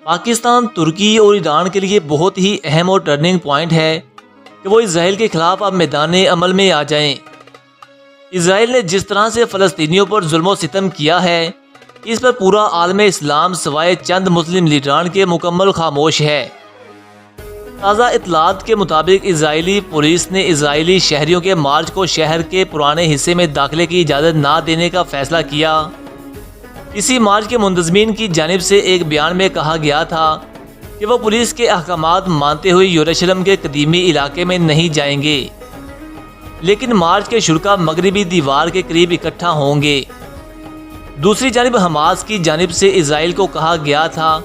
پاکستان، ترکی اور ایران کے لیے بہت ہی اہم اور ٹرننگ پوائنٹ ہے کہ وہ اسرائیل کے خلاف اب میدان عمل میں آ جائیں۔ اسرائیل نے جس طرح سے فلسطینیوں پر ظلم و ستم کیا ہے، اس پر پورا عالم اسلام سوائے چند مسلم لیڈران کے مکمل خاموش ہے۔ تازہ اطلاعات کے مطابق اسرائیلی پولیس نے اسرائیلی شہریوں کے مارچ کو شہر کے پرانے حصے میں داخلے کی اجازت نہ دینے کا فیصلہ کیا۔ اسی مارچ کے منتظمین کی جانب سے ایک بیان میں کہا گیا تھا کہ وہ پولیس کے احکامات مانتے ہوئے یروشلم کے قدیمی علاقے میں نہیں جائیں گے، لیکن مارچ کے شرکا مغربی دیوار کے قریب اکٹھا ہوں گے۔ دوسری جانب حماس کی جانب سے اسرائیل کو کہا گیا تھا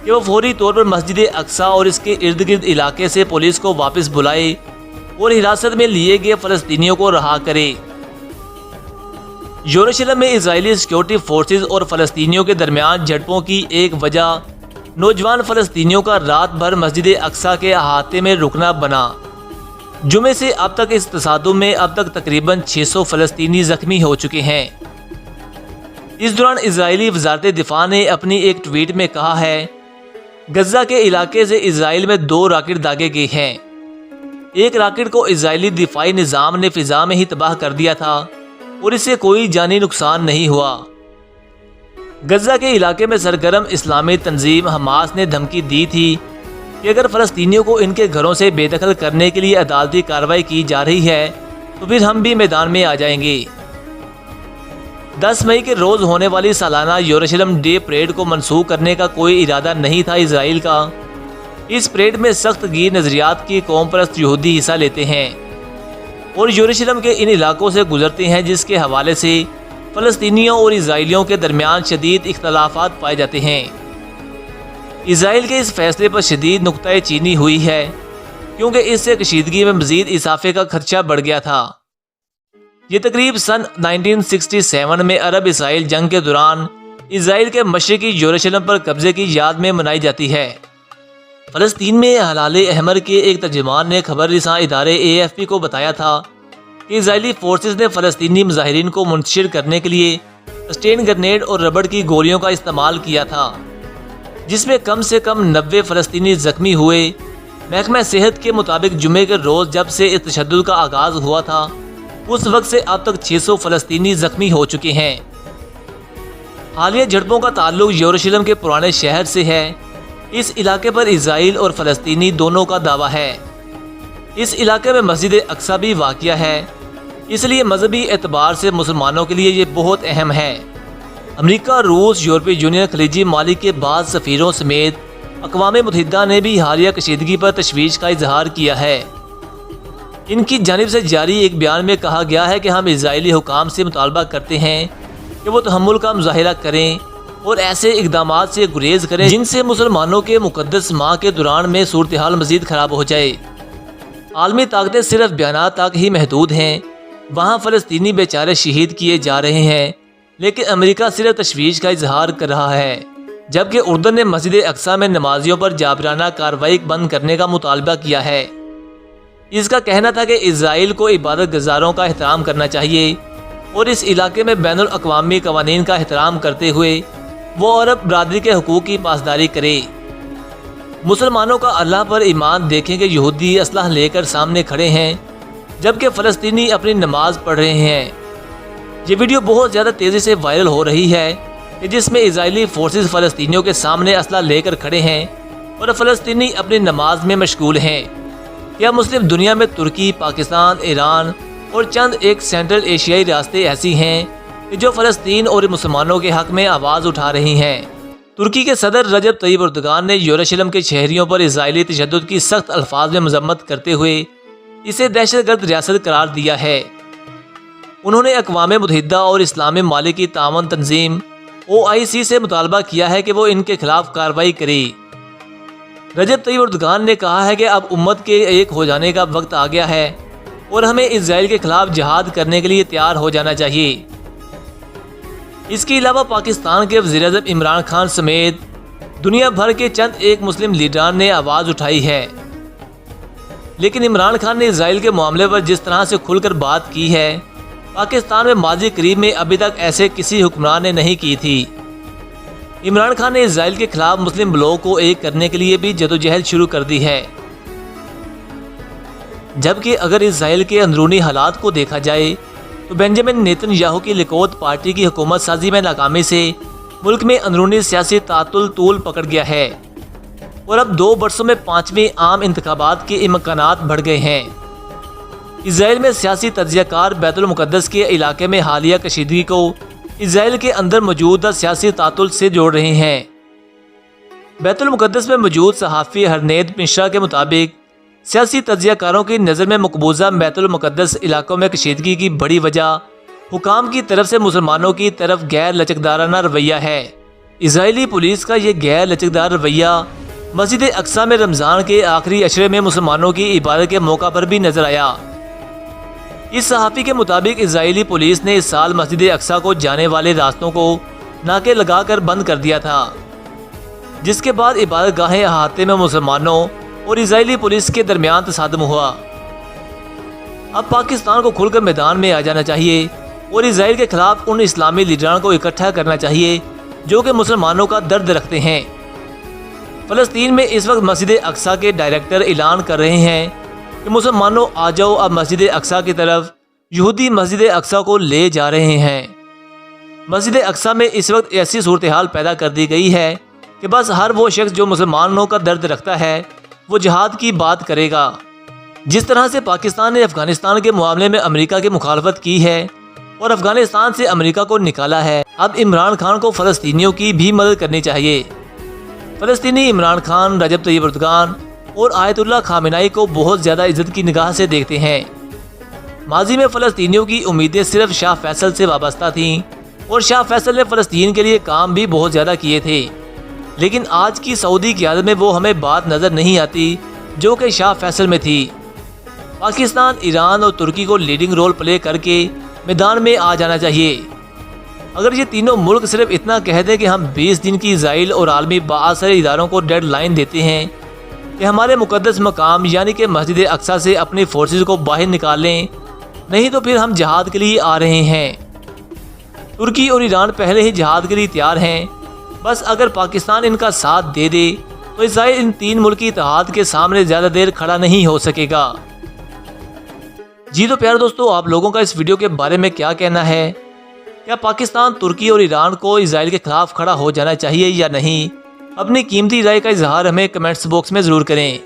کہ وہ فوری طور پر مسجد اقصی اور اس کے ارد گرد علاقے سے پولیس کو واپس بلائے اور حراست میں لیے گئے فلسطینیوں کو رہا کرے۔ یروشلم میں اسرائیلی سیکیورٹی فورسز اور فلسطینیوں کے درمیان جھڑپوں کی ایک وجہ نوجوان فلسطینیوں کا رات بھر مسجد اقصی کے احاطے میں رکنا بنا۔ جمعے سے اب تک اس تصادم میں اب تک تقریباً 600 فلسطینی زخمی ہو چکے ہیں۔ اس دوران اسرائیلی وزارت دفاع نے اپنی ایک ٹویٹ میں کہا ہے، غزہ کے علاقے سے اسرائیل میں 2 راکٹ داغے گئے ہیں۔ ایک راکٹ کو اسرائیلی دفاعی نظام نے فضا میں ہی تباہ کر دیا تھا اور اس سے کوئی جانی نقصان نہیں ہوا۔ غزہ کے علاقے میں سرگرم اسلامی تنظیم حماس نے دھمکی دی تھی کہ اگر فلسطینیوں کو ان کے گھروں سے بے دخل کرنے کے لیے عدالتی کارروائی کی جا رہی ہے تو پھر ہم بھی میدان میں آ جائیں گے۔ 10 مئی کے روز ہونے والی سالانہ یروشلم ڈے پریڈ کو منسوخ کرنے کا کوئی ارادہ نہیں تھا اسرائیل کا۔ اس پریڈ میں سخت گیر نظریات کی قوم پرست یہودی حصہ لیتے ہیں اور یروشلم کے ان علاقوں سے گزرتے ہیں جس کے حوالے سے فلسطینیوں اور اسرائیلیوں کے درمیان شدید اختلافات پائے جاتے ہیں۔ اسرائیل کے اس فیصلے پر شدید نکتہ چینی ہوئی ہے کیونکہ اس سے کشیدگی میں مزید اضافے کا خدشہ بڑھ گیا تھا۔ یہ تقریب سن 1967 میں عرب اسرائیل جنگ کے دوران اسرائیل کے مشرقی یروشلم پر قبضے کی یاد میں منائی جاتی ہے۔ فلسطین میں ہلال احمر کے ایک ترجمان نے خبر رساں ادارے AFP کو بتایا تھا کہ اسرائیلی فورسز نے فلسطینی مظاہرین کو منتشر کرنے کے لیے اسٹین گرنیڈ اور ربڑ کی گولیوں کا استعمال کیا تھا، جس میں کم سے کم 90 فلسطینی زخمی ہوئے۔ محکمہ صحت کے مطابق جمعے کے روز جب سے اس تشدد کا آغاز ہوا تھا اس وقت سے اب تک 600 فلسطینی زخمی ہو چکے ہیں۔ حالیہ جھڑپوں کا تعلق یروشلم کے پرانے شہر سے ہے۔ اس علاقے پر اسرائیل اور فلسطینی دونوں کا دعویٰ ہے۔ اس علاقے میں مسجد اقصی بھی واقع ہے، اس لیے مذہبی اعتبار سے مسلمانوں کے لیے یہ بہت اہم ہے۔ امریکہ، روس، یورپی یونین، خلیجی ممالک کے بعض سفیروں سمیت اقوام متحدہ نے بھی حالیہ کشیدگی پر تشویش کا اظہار کیا ہے۔ ان کی جانب سے جاری ایک بیان میں کہا گیا ہے کہ ہم اسرائیلی حکام سے مطالبہ کرتے ہیں کہ وہ تحمل کا مظاہرہ کریں اور ایسے اقدامات سے گریز کریں جن سے مسلمانوں کے مقدس ماہ کے دوران میں صورتحال مزید خراب ہو جائے۔ عالمی طاقتیں صرف بیانات تک ہی محدود ہیں۔ وہاں فلسطینی بیچارے شہید کیے جا رہے ہیں، لیکن امریکہ صرف تشویش کا اظہار کر رہا ہے، جبکہ اردن نے مسجد اقصی میں نمازیوں پر جابرانہ کارروائی بند کرنے کا مطالبہ کیا ہے۔ اس کا کہنا تھا کہ اسرائیل کو عبادت گزاروں کا احترام کرنا چاہیے اور اس علاقے میں بین الاقوامی قوانین کا احترام کرتے ہوئے وہ عرب برادری کے حقوق کی پاسداری کرے۔ مسلمانوں کا اللہ پر ایمان دیکھیں کہ یہودی اسلحہ لے کر سامنے کھڑے ہیں جبکہ فلسطینی اپنی نماز پڑھ رہے ہیں۔ یہ ویڈیو بہت زیادہ تیزی سے وائرل ہو رہی ہے کہ جس میں اسرائیلی فورسز فلسطینیوں کے سامنے اسلحہ لے کر کھڑے ہیں اور فلسطینی اپنی نماز میں مشغول ہیں۔ کیا مسلم دنیا میں ترکی، پاکستان، ایران اور چند ایک سینٹرل ایشیائی ریاستیں ایسی ہیں کہ جو فلسطین اور مسلمانوں کے حق میں آواز اٹھا رہی ہیں؟ ترکی کے صدر رجب طیب اردگان نے یروشلم کے شہریوں پر اسرائیلی تشدد کی سخت الفاظ میں مذمت کرتے ہوئے اسے دہشت گرد ریاست قرار دیا ہے۔ انہوں نے اقوام متحدہ اور اسلامی ممالک کی تعاون تنظیم OIC سے مطالبہ کیا ہے کہ وہ ان کے خلاف کارروائی کرے۔ رجب طیب اردگان نے کہا ہے کہ اب امت کے ایک ہو جانے کا وقت آ گیا ہے اور ہمیں اسرائیل کے خلاف جہاد کرنے کے لیے تیار ہو جانا چاہیے۔ اس کے علاوہ پاکستان کے وزیر اعظم عمران خان سمیت دنیا بھر کے چند ایک مسلم لیڈران نے آواز اٹھائی ہے، لیکن عمران خان نے اسرائیل کے معاملے پر جس طرح سے کھل کر بات کی ہے پاکستان میں ماضی قریب میں ابھی تک ایسے کسی حکمران نے نہیں کی تھی۔ عمران خان نے اسرائیل کے خلاف مسلم بلاک کو ایک کرنے کے لیے بھی جدوجہد شروع کر دی ہے، جبکہ اگر اسرائیل کے اندرونی حالات کو دیکھا جائے تو بنجامن نیتن یاہو کی لیکود پارٹی کی حکومت سازی میں ناکامی سے ملک میں اندرونی سیاسی تعطل طول پکڑ گیا ہے اور اب 2 برسوں میں 5ویں عام انتخابات کے امکانات بڑھ گئے ہیں۔ اسرائیل میں سیاسی تجزیہ کار بیت المقدس کے علاقے میں حالیہ کشیدگی کو اسرائیل کے اندر موجودہ سیاسی تعطل سے جوڑ رہے ہیں۔ بیت المقدس میں موجود صحافی ہرنید مشرا کے مطابق سیاسی تجزیہ کاروں کی نظر میں مقبوضہ بیت المقدس علاقوں میں کشیدگی کی بڑی وجہ حکام کی طرف سے مسلمانوں کی طرف غیر لچکدارانہ رویہ ہے۔ اسرائیلی پولیس کا یہ غیر لچکدار رویہ مسجد اقصی میں رمضان کے آخری عشرے میں مسلمانوں کی عبادت کے موقع پر بھی نظر آیا۔ اس صحافی کے مطابق اسرائیلی پولیس نے اس سال مسجد اقصی کو جانے والے راستوں کو ناکے لگا کر بند کر دیا تھا، جس کے بعد عبادت گاہیں احاطے میں مسلمانوں اور اسرائیلی پولیس کے درمیان تصادم ہوا۔ اب پاکستان کو کھل کر میدان میں آ جانا چاہیے اور اسرائیل کے خلاف ان اسلامی لیڈران کو اکٹھا کرنا چاہیے جو کہ مسلمانوں کا درد رکھتے ہیں۔ فلسطین میں اس وقت مسجد اقصی کے ڈائریکٹر اعلان کر رہے ہیں کہ مسلمانوں آ جاؤ، اب مسجد اقصی کی طرف یہودی مسجد اقصی کو لے جا رہے ہیں۔ مسجد اقصی میں اس وقت ایسی صورتحال پیدا کر دی گئی ہے کہ بس ہر وہ شخص جو مسلمانوں کا درد رکھتا ہے وہ جہاد کی بات کرے گا۔ جس طرح سے پاکستان نے افغانستان کے معاملے میں امریکہ کی مخالفت کی ہے اور افغانستان سے امریکہ کو نکالا ہے، اب عمران خان کو فلسطینیوں کی بھی مدد کرنی چاہیے۔ فلسطینی عمران خان، رجب طیب اردگان اور آیت اللہ خامنائی کو بہت زیادہ عزت کی نگاہ سے دیکھتے ہیں۔ ماضی میں فلسطینیوں کی امیدیں صرف شاہ فیصل سے وابستہ تھیں اور شاہ فیصل نے فلسطین کے لیے کام بھی بہت زیادہ کیے تھے، لیکن آج کی سعودی قیادت میں وہ ہمیں بات نظر نہیں آتی جو کہ شاہ فیصل میں تھی۔ پاکستان، ایران اور ترکی کو لیڈنگ رول پلے کر کے میدان میں آ جانا چاہیے۔ اگر یہ تینوں ملک صرف اتنا کہہ دیں کہ ہم 20 دن کی اسرائیل اور عالمی بااثر اداروں کو ڈیڈ لائن دیتے ہیں کہ ہمارے مقدس مقام یعنی کہ مسجد اقصی سے اپنی فورسز کو باہر نکال لیں، نہیں تو پھر ہم جہاد کے لیے آ رہے ہیں۔ ترکی اور ایران پہلے ہی جہاد کے لیے تیار ہیں، بس اگر پاکستان ان کا ساتھ دے دے تو اسرائیل ان 3 ملکی اتحاد کے سامنے زیادہ دیر کھڑا نہیں ہو سکے گا۔ جی تو پیارے دوستو، آپ لوگوں کا اس ویڈیو کے بارے میں کیا کہنا ہے؟ کیا پاکستان، ترکی اور ایران کو اسرائیل کے خلاف کھڑا ہو جانا چاہیے یا نہیں؟ اپنی قیمتی رائے کا اظہار ہمیں کمنٹس باکس میں ضرور کریں۔